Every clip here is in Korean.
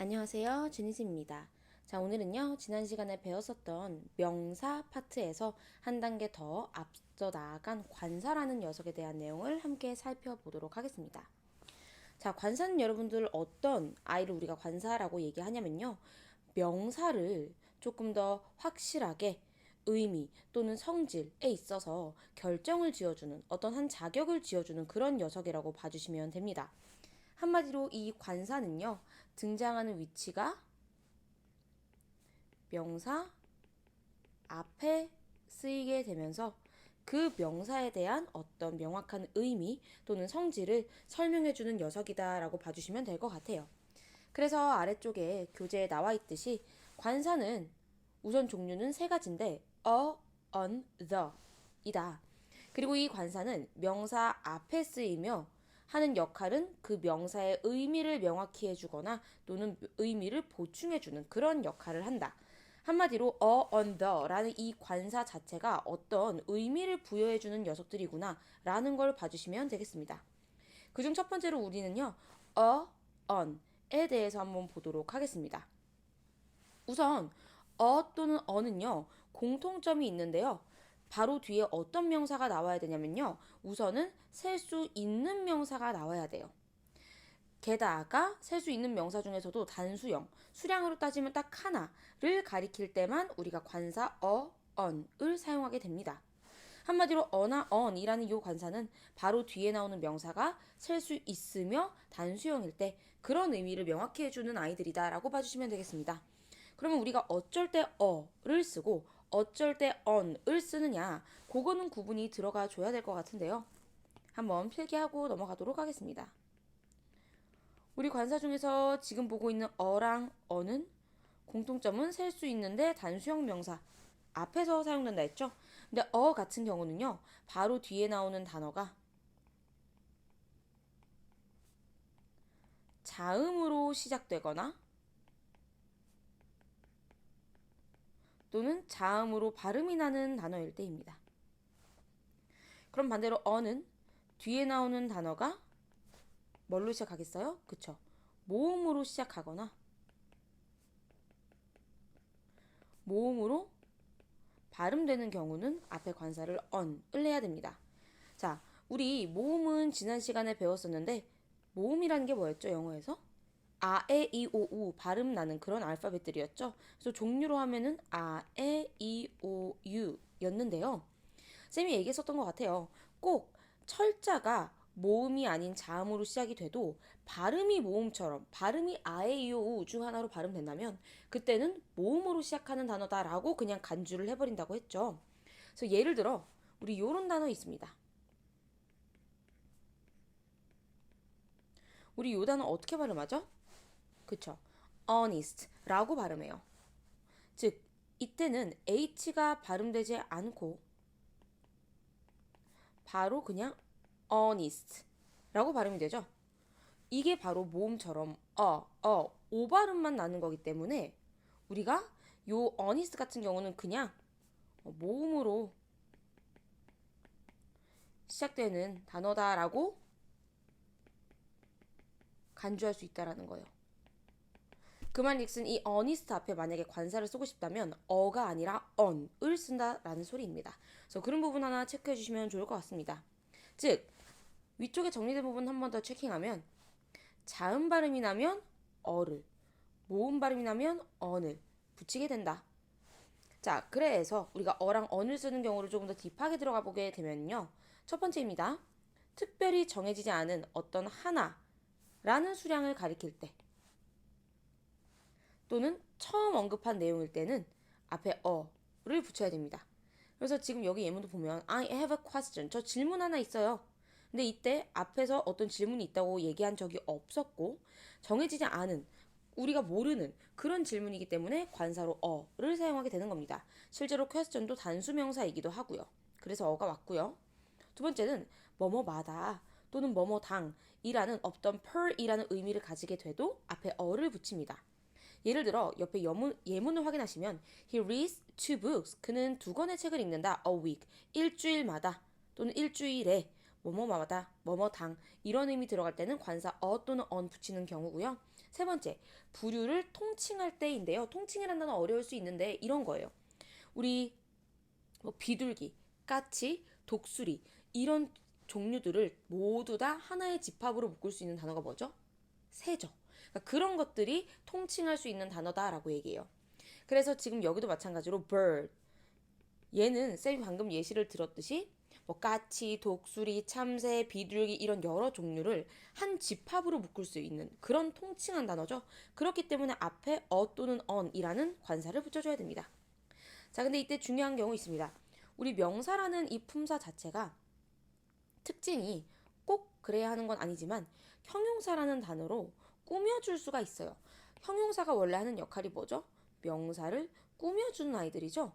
안녕하세요. 주니스입니다. 자, 오늘은요, 지난 시간에 배웠었던 명사 파트에서 한 단계 더 앞서 나아간 관사라는 녀석에 대한 내용을 함께 살펴보도록 하겠습니다. 자, 관사는 여러분들 어떤 아이를 우리가 관사라고 얘기하냐면요, 명사를 조금 더 확실하게 의미 또는 성질에 있어서 결정을 지어주는 어떤 한 자격을 지어주는 그런 녀석이라고 봐주시면 됩니다. 한마디로 이 관사는요, 등장하는 위치가 명사 앞에 쓰이게 되면서 그 명사에 대한 어떤 명확한 의미 또는 성질을 설명해주는 녀석이다라고 봐주시면 될 것 같아요. 그래서 아래쪽에 교재에 나와 있듯이 관사는 우선 종류는 세 가지인데 a, on, the 이다. 그리고 이 관사는 명사 앞에 쓰이며 하는 역할은 그 명사의 의미를 명확히 해주거나 또는 의미를 보충해주는 그런 역할을 한다. 한마디로 a, on, the 라는 이 관사 자체가 어떤 의미를 부여해주는 녀석들이구나 라는 걸 봐주시면 되겠습니다. 그중 첫 번째로 우리는요, a, on에 대해서 한번 보도록 하겠습니다. 우선 a 또는 on은요, 공통점이 있는데요. 바로 뒤에 어떤 명사가 나와야 되냐면요. 우선은 셀 수 있는 명사가 나와야 돼요. 게다가 셀 수 있는 명사 중에서도 단수형, 수량으로 따지면 딱 하나를 가리킬 때만 우리가 관사 on을 사용하게 됩니다. 한마디로 어나 on이라는 이 관사는 바로 뒤에 나오는 명사가 셀 수 있으며 단수형일 때 그런 의미를 명확히 해주는 아이들이다라고 봐주시면 되겠습니다. 그러면 우리가 어쩔 때 어를 쓰고 어쩔 때 on을 쓰느냐, 그거는 구분이 들어가 줘야 될 것 같은데요. 한번 필기하고 넘어가도록 하겠습니다. 우리 관사 중에서 지금 보고 있는 어랑 어는 공통점은 셀 수 있는데 단수형 명사 앞에서 사용된다 했죠. 근데 어 같은 경우는요, 바로 뒤에 나오는 단어가 자음으로 시작되거나 또는 자음으로 발음이 나는 단어일 때입니다. 그럼 반대로 어는 뒤에 나오는 단어가 뭘로 시작하겠어요? 그쵸? 모음으로 시작하거나 모음으로 발음되는 경우는 앞에 관사를 on을 해야 됩니다. 자, 우리 모음은 지난 시간에 배웠었는데 모음이라는 게 뭐였죠? 영어에서? 아, 에, 이, 오, 우 발음 나는 그런 알파벳들이었죠. 그래서 종류로 하면은 아, 에, 이, 오, 유 였는데요. 쌤이 얘기했었던 것 같아요. 꼭 철자가 모음이 아닌 자음으로 시작이 돼도 발음이 모음처럼 발음이 아에이오우 중 하나로 발음된다면 그때는 모음으로 시작하는 단어다라고 그냥 간주를 해버린다고 했죠. 그래서 예를 들어 우리 요런 단어 있습니다. 우리 요 단어 어떻게 발음하죠? 그쵸? honest라고 발음해요. 즉 이때는 h가 발음되지 않고 바로 그냥 honest라고 발음이 되죠. 이게 바로 모음처럼 오 발음만 나는 거기 때문에 우리가 요 honest 같은 경우는 그냥 모음으로 시작되는 단어다라고 간주할 수 있다라는 거예요. 그 말즉슨 이 honest 앞에 만약에 관사를 쓰고 싶다면 어가 아니라 on을 쓴다라는 소리입니다. 그래서 그런 부분 하나 체크해 주시면 좋을 것 같습니다. 즉 위쪽에 정리된 부분 한 번 더 체킹하면 자음 발음이 나면 어를, 모음 발음이 나면 언을 붙이게 된다. 자, 그래서 우리가 어랑 언을 쓰는 경우를 조금 더 딥하게 들어가 보게 되면요. 첫 번째입니다. 특별히 정해지지 않은 어떤 하나라는 수량을 가리킬 때 또는 처음 언급한 내용일 때는 앞에 어를 붙여야 됩니다. 그래서 지금 여기 예문도 보면 I have a question. 저 질문 하나 있어요. 근데 이때 앞에서 어떤 질문이 있다고 얘기한 적이 없었고 정해지지 않은 우리가 모르는 그런 질문이기 때문에 관사로 어를 사용하게 되는 겁니다. 실제로 question도 단수명사이기도 하고요. 그래서 어가 왔고요. 두 번째는 뭐뭐마다 또는 뭐뭐당이라는 어떤 per이라는 의미를 가지게 돼도 앞에 어를 붙입니다. 예를 들어 옆에 예문을 확인하시면 He reads two books. 그는 두 권의 책을 읽는다. A week. 일주일마다 또는 일주일에 뭐뭐마다 뭐뭐당 이런 의미 들어갈 때는 관사 어 또는 on 붙이는 경우고요. 세 번째, 부류를 통칭할 때인데요. 통칭이라는 단어 어려울 수 있는데 이런 거예요. 우리 뭐 비둘기, 까치, 독수리 이런 종류들을 모두 다 하나의 집합으로 묶을 수 있는 단어가 뭐죠? 새죠. 그러니까 그런 것들이 통칭할 수 있는 단어다라고 얘기해요. 그래서 지금 여기도 마찬가지로 bird 얘는 쌤이 방금 예시를 들었듯이 뭐 까치, 독수리, 참새, 비둘기 이런 여러 종류를 한 집합으로 묶을 수 있는 그런 통칭한 단어죠. 그렇기 때문에 앞에 또는 on이라는 관사를 붙여줘야 됩니다. 자, 근데 이때 중요한 경우 있습니다. 우리 명사라는 이 품사 자체가 특징이 꼭 그래야 하는 건 아니지만 형용사라는 단어로 꾸며줄 수가 있어요. 형용사가 원래 하는 역할이 뭐죠? 명사를 꾸며주는 아이들이죠.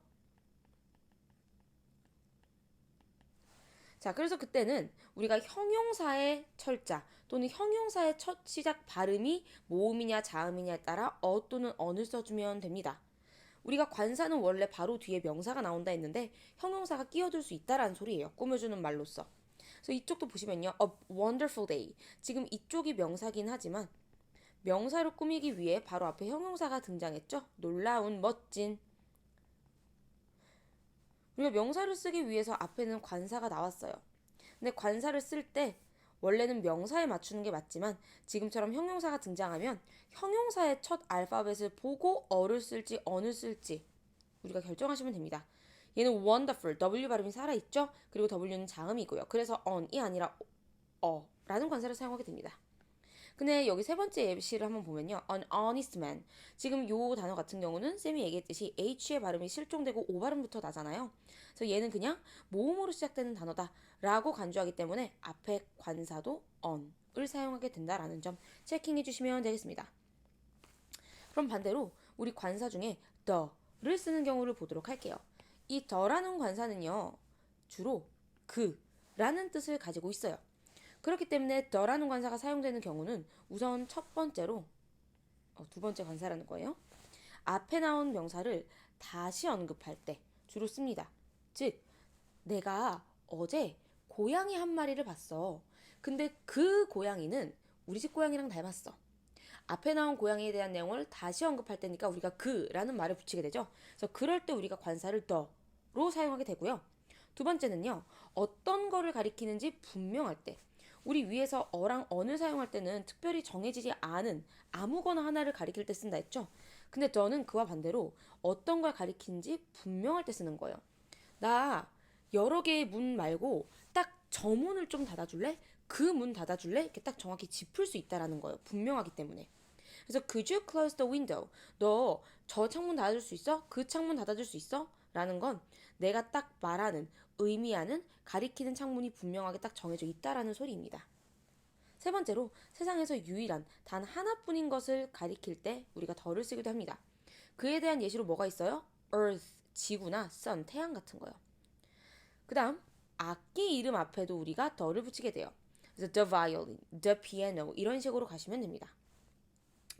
자, 그래서 그때는 우리가 형용사의 철자 또는 형용사의 첫 시작 발음이 모음이냐 자음이냐에 따라 또는 on을 써주면 됩니다. 우리가 관사는 원래 바로 뒤에 명사가 나온다 했는데 형용사가 끼어들 수 있다라는 소리예요. 꾸며주는 말로써. 그래서 이쪽도 보시면요. A wonderful day. 지금 이쪽이 명사긴 하지만 명사를 꾸미기 위해 바로 앞에 형용사가 등장했죠. 놀라운, 멋진. 우리가 명사를 쓰기 위해서 앞에는 관사가 나왔어요. 근데 관사를 쓸 때 원래는 명사에 맞추는 게 맞지만 지금처럼 형용사가 등장하면 형용사의 첫 알파벳을 보고 어를 쓸지 on을 쓸지 우리가 결정하시면 됩니다. 얘는 wonderful, W 발음이 살아있죠? 그리고 W는 자음이고요. 그래서 on이 아니라 라는 관사를 사용하게 됩니다. 근데 여기 세 번째 예시를 한번 보면요. An honest man. 지금 요 단어 같은 경우는 쌤이 얘기했듯이 H의 발음이 실종되고 O 발음부터 나잖아요. 그래서 얘는 그냥 모음으로 시작되는 단어다 라고 간주하기 때문에 앞에 관사도 on을 사용하게 된다라는 점 체킹해 주시면 되겠습니다. 그럼 반대로 우리 관사 중에 the를 쓰는 경우를 보도록 할게요. 이 the라는 관사는요. 주로 그라는 뜻을 가지고 있어요. 그렇기 때문에 the라는 관사가 사용되는 경우는 우선 첫 번째로 두 번째 관사라는 거예요. 앞에 나온 명사를 다시 언급할 때 주로 씁니다. 즉 내가 어제 고양이 한 마리를 봤어. 근데 그 고양이는 우리 집 고양이랑 닮았어. 앞에 나온 고양이에 대한 내용을 다시 언급할 때니까 우리가 그라는 말을 붙이게 되죠. 그래서 그럴 때 우리가 관사를 the로 사용하게 되고요. 두 번째는요. 어떤 거를 가리키는지 분명할 때 우리 위에서 어랑 on을 사용할 때는 특별히 정해지지 않은 아무거나 하나를 가리킬 때 쓴다 했죠. 근데 the는 그와 반대로 어떤 걸 가리키는지 분명할 때 쓰는 거예요. 나 여러 개의 문 말고 딱 저 문을 좀 닫아줄래? 그 문 닫아줄래? 이렇게 딱 정확히 짚을 수 있다라는 거예요. 분명하기 때문에. 그래서 could you close the window? 너 저 창문 닫아줄 수 있어? 그 창문 닫아줄 수 있어? 라는 건 내가 딱 말하는, 의미하는, 가리키는 창문이 분명하게 딱 정해져 있다라는 소리입니다. 세 번째로 세상에서 유일한 단 하나뿐인 것을 가리킬 때 우리가 the를 쓰기도 합니다. 그에 대한 예시로 뭐가 있어요? earth, 지구나 sun, 태양 같은 거요. 그 다음 악기 이름 앞에도 우리가 the를 붙이게 돼요. 그래서 the violin, the piano 이런 식으로 가시면 됩니다.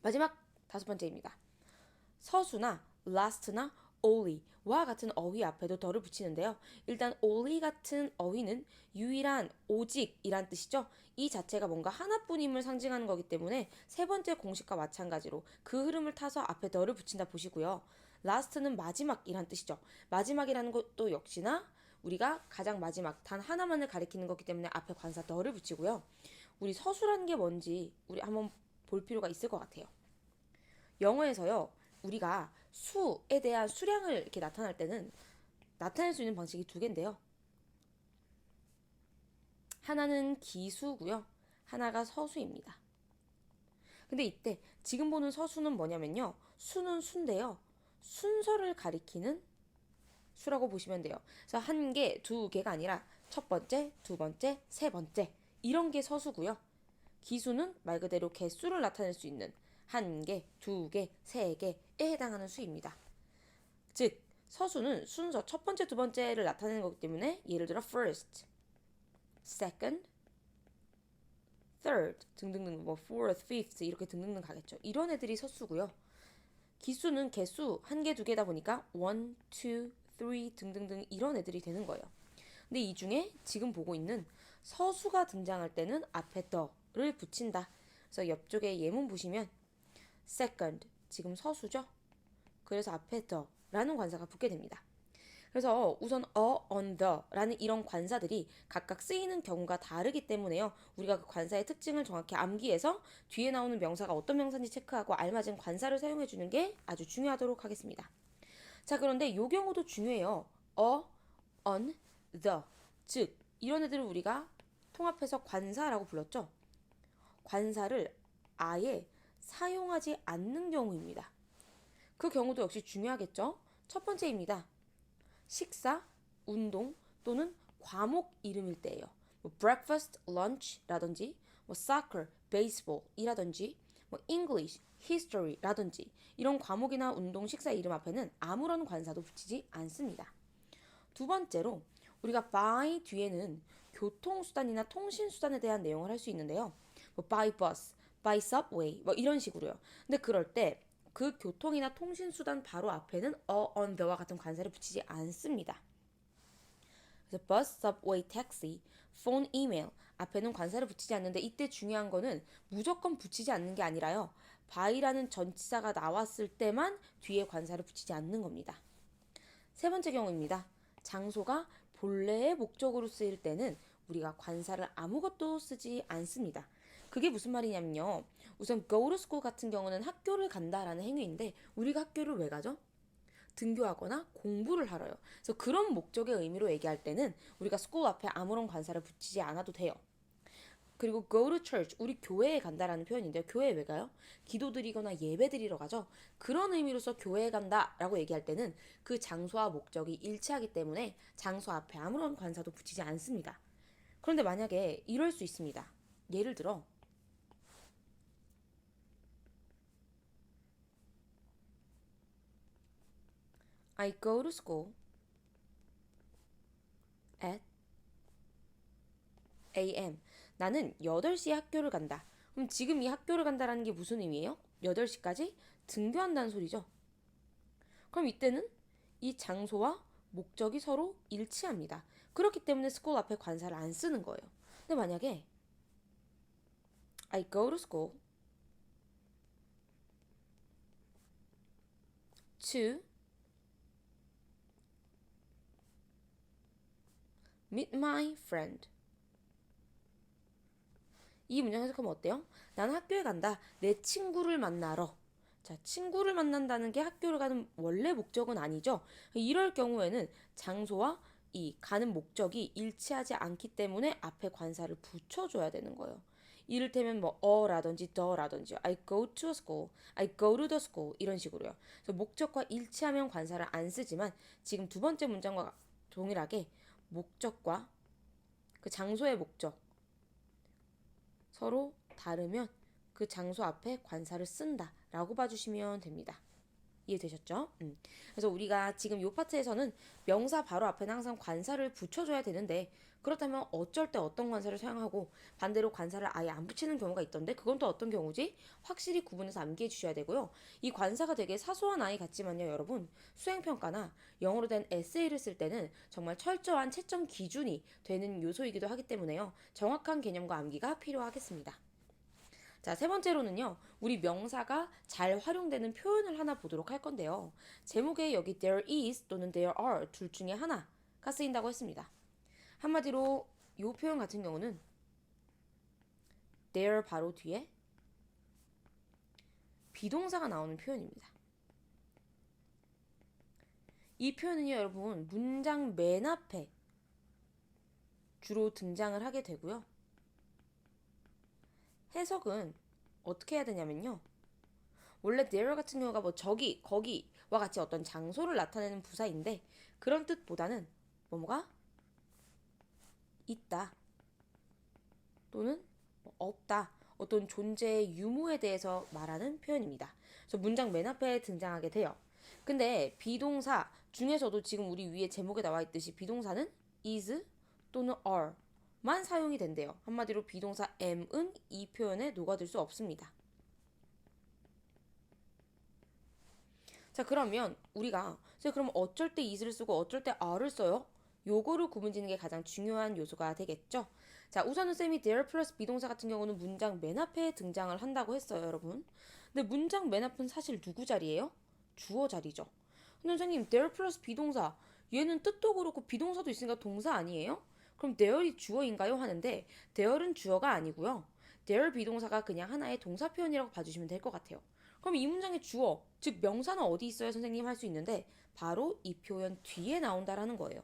마지막 다섯 번째입니다. 서수나 last나 only와 같은 어휘 앞에도 the를 붙이는데요. 일단 only 같은 어휘는 유일한, 오직이란 뜻이죠. 이 자체가 뭔가 하나뿐임을 상징하는 거기 때문에 세 번째 공식과 마찬가지로 그 흐름을 타서 앞에 the를 붙인다 보시고요. last는 마지막이란 뜻이죠. 마지막이라는 것도 역시나 우리가 가장 마지막 단 하나만을 가리키는 거기 때문에 앞에 관사 the를 붙이고요. 우리 서수라는 게 뭔지 우리 한번 볼 필요가 있을 것 같아요. 영어에서요. 우리가 수에 대한 수량을 이렇게 나타낼 때는 나타낼 수 있는 방식이 두 개인데요. 하나는 기수고요. 하나가 서수입니다. 근데 이때 지금 보는 서수는 뭐냐면요. 수는 수인데요. 순서를 가리키는 수라고 보시면 돼요. 그래서 한 개, 두 개가 아니라 첫 번째, 두 번째, 세 번째 이런 게 서수고요. 기수는 말 그대로 개수를 나타낼 수 있는 한 개, 두 개, 세 개에 해당하는 수입니다. 즉 서수는 순서 첫 번째, 두 번째를 나타내는 거기 때문에 예를 들어 first, second, third 등등등 뭐 fourth, fifth 이렇게 등등등 가겠죠. 이런 애들이 서수고요. 기수는 개수 한 개, 두 개다 보니까 one, two, three 등등등 이런 애들이 되는 거예요. 근데 이 중에 지금 보고 있는 서수가 등장할 때는 앞에 the를 붙인다. 그래서 옆쪽에 예문 보시면 second, 지금 서수죠? 그래서 앞에 the라는 관사가 붙게 됩니다. 그래서 우선 on the라는 이런 관사들이 각각 쓰이는 경우가 다르기 때문에요. 우리가 그 관사의 특징을 정확히 암기해서 뒤에 나오는 명사가 어떤 명사인지 체크하고 알맞은 관사를 사용해 주는 게 아주 중요하도록 하겠습니다. 자, 그런데 이 경우도 중요해요. on, the, 즉 이런 애들을 우리가 통합해서 관사라고 불렀죠. 관사를 아예 사용하지 않는 경우입니다. 그 경우도 역시 중요하겠죠. 첫 번째입니다. 식사, 운동 또는 과목 이름일 때예요. 뭐 breakfast, lunch라든지 뭐 soccer, baseball이라든지 뭐 English, history라든지 이런 과목이나 운동, 식사 이름 앞에는 아무런 관사도 붙이지 않습니다. 두 번째로 우리가 by 뒤에는 교통수단이나 통신수단에 대한 내용을 할 수 있는데요. 뭐 by bus, by subway 뭐 이런 식으로요. 근데 그럴 때 그 교통이나 통신수단 바로 앞에는 on the와 같은 관사를 붙이지 않습니다. 그래서 bus, subway, taxi, phone, email 앞에는 관사를 붙이지 않는데 이때 중요한 거는 무조건 붙이지 않는 게 아니라요. by라는 전치사가 나왔을 때만 뒤에 관사를 붙이지 않는 겁니다. 세 번째 경우입니다. 장소가 본래의 목적으로 쓰일 때는 우리가 관사를 아무것도 쓰지 않습니다. 그게 무슨 말이냐면요. 우선 go to school 같은 경우는 학교를 간다라는 행위인데 우리가 학교를 왜 가죠? 등교하거나 공부를 하러요. 그래서 그런 목적의 의미로 얘기할 때는 우리가 school 앞에 아무런 관사를 붙이지 않아도 돼요. 그리고 go to church, 우리 교회에 간다라는 표현인데요. 교회에 왜 가요? 기도 드리거나 예배 드리러 가죠. 그런 의미로서 교회에 간다라고 얘기할 때는 그 장소와 목적이 일치하기 때문에 장소 앞에 아무런 관사도 붙이지 않습니다. 그런데 만약에 이럴 수 있습니다. 예를 들어 I go to school at a.m. 나는 8시에 학교를 간다. 그럼 지금 이 학교를 간다라는 게 무슨 의미예요? 8시까지 등교한다는 소리죠. 그럼 이때는 이 장소와 목적이 서로 일치합니다. 그렇기 때문에 school 앞에 관사를 안 쓰는 거예요. 근데 만약에 I go to school to meet my friend. 이 문장 해석하면 어때요? 나는 학교에 간다. 내 친구를 만나러. 자, 친구를 만난다는 게 학교를 가는 원래 목적은 아니죠. 이럴 경우에는 장소와 이 가는 목적이 일치하지 않기 때문에 앞에 관사를 붙여줘야 되는 거예요. 이를테면 뭐 어라든지 더라든지 I go to school, I go to the school 이런 식으로요. 그래서 목적과 일치하면 관사를 안 쓰지만 지금 두 번째 문장과 동일하게 목적과 그 장소의 목적 서로 다르면 그 장소 앞에 관사를 쓴다라고 봐주시면 됩니다. 이해되셨죠? 그래서 우리가 지금 이 파트에서는 명사 바로 앞에는 항상 관사를 붙여줘야 되는데 그렇다면 어쩔 때 어떤 관사를 사용하고 반대로 관사를 아예 안 붙이는 경우가 있던데 그건 또 어떤 경우지? 확실히 구분해서 암기해 주셔야 되고요. 이 관사가 되게 사소한 아이 같지만요, 여러분. 수행평가나 영어로 된 에세이를 쓸 때는 정말 철저한 채점 기준이 되는 요소이기도 하기 때문에요. 정확한 개념과 암기가 필요하겠습니다. 자, 세 번째로는요. 우리 명사가 잘 활용되는 표현을 하나 보도록 할 건데요. 제목에 여기 there is 또는 there are 둘 중에 하나가 쓰인다고 했습니다. 한마디로 이 표현 같은 경우는 there 바로 뒤에 비동사가 나오는 표현입니다. 이 표현은요, 여러분, 문장 맨 앞에 주로 등장을 하게 되고요. 해석은 어떻게 해야 되냐면요. 원래 there 같은 경우가 뭐 저기, 거기와 같이 어떤 장소를 나타내는 부사인데 그런 뜻보다는 뭐뭐가 있다 또는 없다 어떤 존재의 유무에 대해서 말하는 표현입니다. 그래서 문장 맨 앞에 등장하게 돼요. 근데 비동사 중에서도 지금 우리 위에 제목에 나와 있듯이 비동사는 is 또는 are만 사용이 된대요. 한마디로 비동사 am은 이 표현에 녹아들 수 없습니다. 자, 그러면 우리가 그럼 어쩔 때 is를 쓰고 어쩔 때 are를 써요? 요거를 구분짓는 게 가장 중요한 요소가 되겠죠. 자, 우선은 쌤이 there 플러스 비동사 같은 경우는 문장 맨 앞에 등장을 한다고 했어요, 여러분. 근데 문장 맨 앞은 사실 누구 자리예요? 주어 자리죠. 근데 선생님, there 플러스 비동사. 얘는 뜻도 그렇고 비동사도 있으니까 동사 아니에요? 그럼 there이 주어인가요? 하는데 there는 주어가 아니고요. there 비동사가 그냥 하나의 동사 표현이라고 봐주시면 될 것 같아요. 그럼 이 문장의 주어, 즉 명사는 어디 있어요, 선생님? 할 수 있는데 바로 이 표현 뒤에 나온다라는 거예요.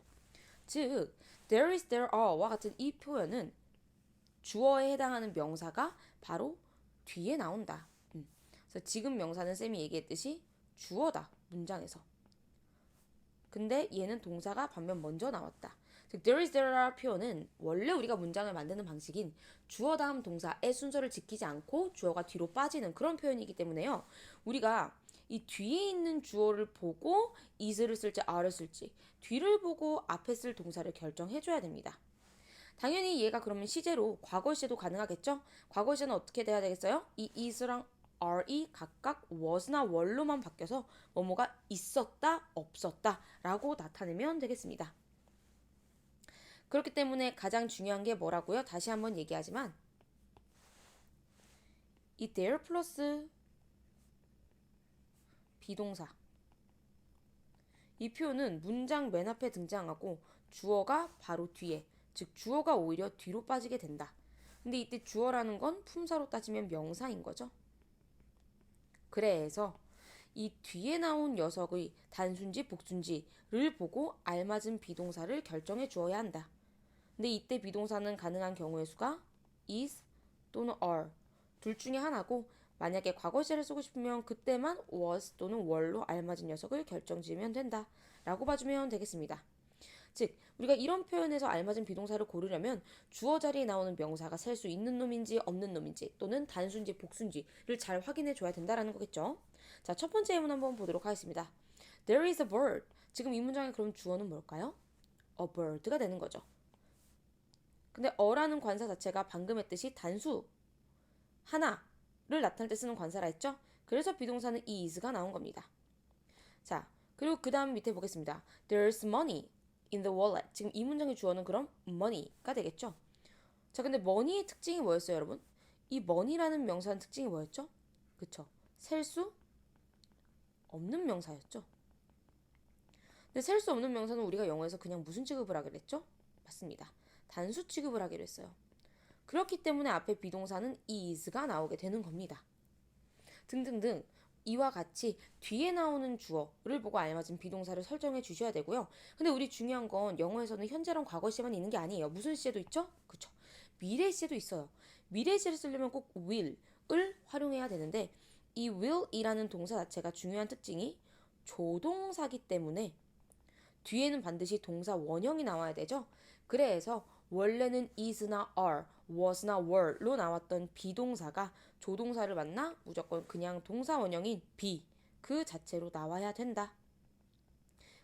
즉, there is, there are와 같은 이 표현은 주어에 해당하는 명사가 바로 뒤에 나온다. 그래서 지금 명사는 쌤이 얘기했듯이 주어다, 문장에서. 근데 얘는 동사가 반면 먼저 나왔다. 즉, there is, there are 표현은 원래 우리가 문장을 만드는 방식인 주어 다음 동사의 순서를 지키지 않고 주어가 뒤로 빠지는 그런 표현이기 때문에요. 우리가 이 뒤에 있는 주어를 보고 is를 쓸지 are를 쓸지 뒤를 보고 앞에 쓸 동사를 결정해줘야 됩니다. 당연히 얘가 그러면 시제로 과거 시제도 가능하겠죠? 과거 시제는 어떻게 돼야 되겠어요? 이 is랑 are이 각각 was나 were로만 바뀌어서 뭐뭐가 있었다, 없었다 라고 나타내면 되겠습니다. 그렇기 때문에 가장 중요한 게 뭐라고요? 다시 한번 얘기하지만 이 there 플러스 비동사 이 표현은 문장 맨 앞에 등장하고 주어가 바로 뒤에, 즉 주어가 오히려 뒤로 빠지게 된다. 근데 이때 주어라는 건 품사로 따지면 명사인 거죠. 그래서 이 뒤에 나온 녀석의 단순지 복순지를 보고 알맞은 비동사를 결정해 주어야 한다. 근데 이때 비동사는 가능한 경우의 수가 is 또는 are 둘 중에 하나고, 만약에 과거 시제를 쓰고 싶으면 그때만 was 또는 were로 알맞은 녀석을 결정지으면 된다 라고 봐주면 되겠습니다. 즉, 우리가 이런 표현에서 알맞은 비동사를 고르려면 주어 자리에 나오는 명사가 셀 수 있는 놈인지 없는 놈인지 또는 단순지 복순지를 잘 확인해 줘야 된다는 거겠죠. 자, 첫 번째 예문 한번 보도록 하겠습니다. There is a bird. 지금 이 문장의 그럼 주어는 뭘까요? A bird가 되는 거죠. 근데 어라는 관사 자체가 방금 했듯이 단수 하나를 나타낼 때 쓰는 관사라 했죠? 그래서 비동사는 is가 나온 겁니다. 자, 그리고 그 다음 밑에 보겠습니다. There's money in the wallet. 지금 이 문장의 주어는 그럼 money가 되겠죠? 자, 근데 money의 특징이 뭐였어요, 여러분? 이 money라는 명사의 특징이 뭐였죠? 그쵸? 셀 수 없는 명사였죠? 근데 셀 수 없는 명사는 우리가 영어에서 그냥 무슨 취급을 하기로 했죠? 맞습니다. 단수 취급을 하기로 했어요. 그렇기 때문에 앞에 비동사는 is가 나오게 되는 겁니다. 등등등 이와 같이 뒤에 나오는 주어를 보고 알맞은 비동사를 설정해 주셔야 되고요. 근데 우리 중요한 건 영어에서는 현재랑 과거 시제만 있는 게 아니에요. 무슨 시제도 있죠? 그쵸? 미래 시제도 있어요. 미래 시제를 쓰려면 꼭 will을 활용해야 되는데 이 will이라는 동사 자체가 중요한 특징이 조동사기 때문에 뒤에는 반드시 동사 원형이 나와야 되죠. 그래서 원래는 is나 are, was나 were로 나왔던 비동사가 조동사를 만나 무조건 그냥 동사 원형인 be 그 자체로 나와야 된다.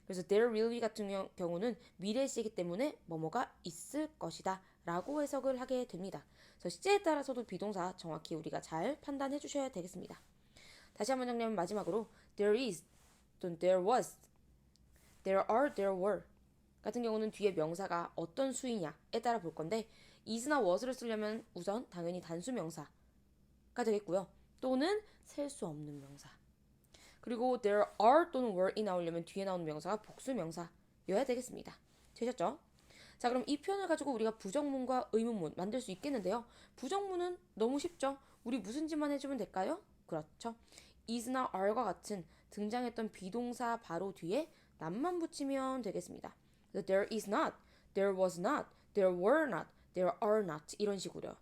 그래서 there will be 같은 경우는 미래시이기 때문에 뭐뭐가 있을 것이다 라고 해석을 하게 됩니다. 그래서 시제에 따라서도 비동사 정확히 우리가 잘 판단해 주셔야 되겠습니다. 다시 한번 정리하면 마지막으로 there is 또는 there was, there are, there were 같은 경우는 뒤에 명사가 어떤 수이냐에 따라 볼 건데 is나 was를 쓰려면 우선 당연히 단수 명사가 되겠고요. 또는 셀 수 없는 명사. 그리고 there are 또는 were이 나오려면 뒤에 나오는 명사가 복수 명사여야 되겠습니다. 되셨죠? 자, 그럼 이 표현을 가지고 우리가 부정문과 의문문 만들 수 있겠는데요. 부정문은 너무 쉽죠? 우리 무슨지만 해주면 될까요? 그렇죠. is나 are과 같은 등장했던 비동사 바로 뒤에 not만 붙이면 되겠습니다. There is not, there was not, there were not, there are not 이런 식으로요.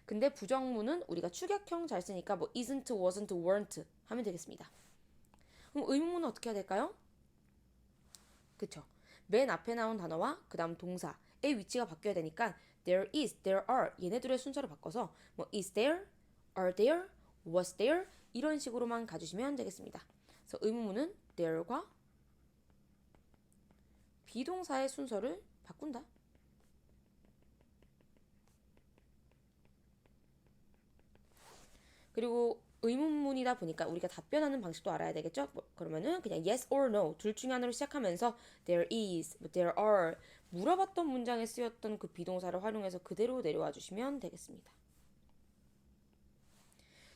근데 부정문은 우리가 축약형 잘 쓰니까 뭐 isn't, wasn't, weren't 하면 되겠습니다. 그럼 의문문은 어떻게 해야 될까요? 그쵸. 맨 앞에 나온 단어와 그 다음 동사의 위치가 바뀌어야 되니까 there is, there are 얘네들의 순서를 바꿔서 뭐 is there, are there, was there 이런 식으로만 가주시면 되겠습니다. 그래서 의문문은 there과 비동사의 순서를 바꾼다. 그리고 의문문이다 보니까 우리가 답변하는 방식도 알아야 되겠죠? 그러면은 그냥 yes or no 둘 중에 하나로 시작하면서 there is, there are 물어봤던 문장에 쓰였던 그 비동사를 활용해서 그대로 내려와 주시면 되겠습니다.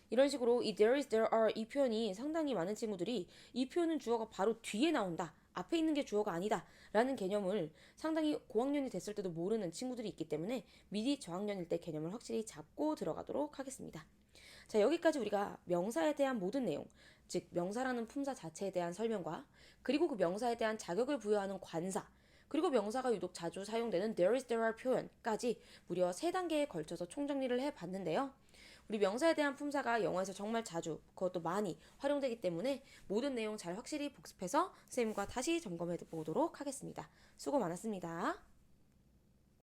이런 식으로 이 there is, there are 이 표현이 상당히 많은 친구들이 이 표현은 주어가 바로 뒤에 나온다. 앞에 있는 게 주어가 아니다. 라는 개념을 상당히 고학년이 됐을 때도 모르는 친구들이 있기 때문에 미리 저학년일 때 개념을 확실히 잡고 들어가도록 하겠습니다. 자, 여기까지 우리가 명사에 대한 모든 내용, 즉 명사라는 품사 자체에 대한 설명과 그리고 그 명사에 대한 자격을 부여하는 관사, 그리고 명사가 유독 자주 사용되는 there is, there are 표현까지 무려 3단계에 걸쳐서 총정리를 해봤는데요. 우리 명사에 대한 품사가 영어에서 정말 자주, 그것도 많이 활용되기 때문에 모든 내용 잘 확실히 복습해서 선생님과 다시 점검해 보도록 하겠습니다. 수고 많았습니다.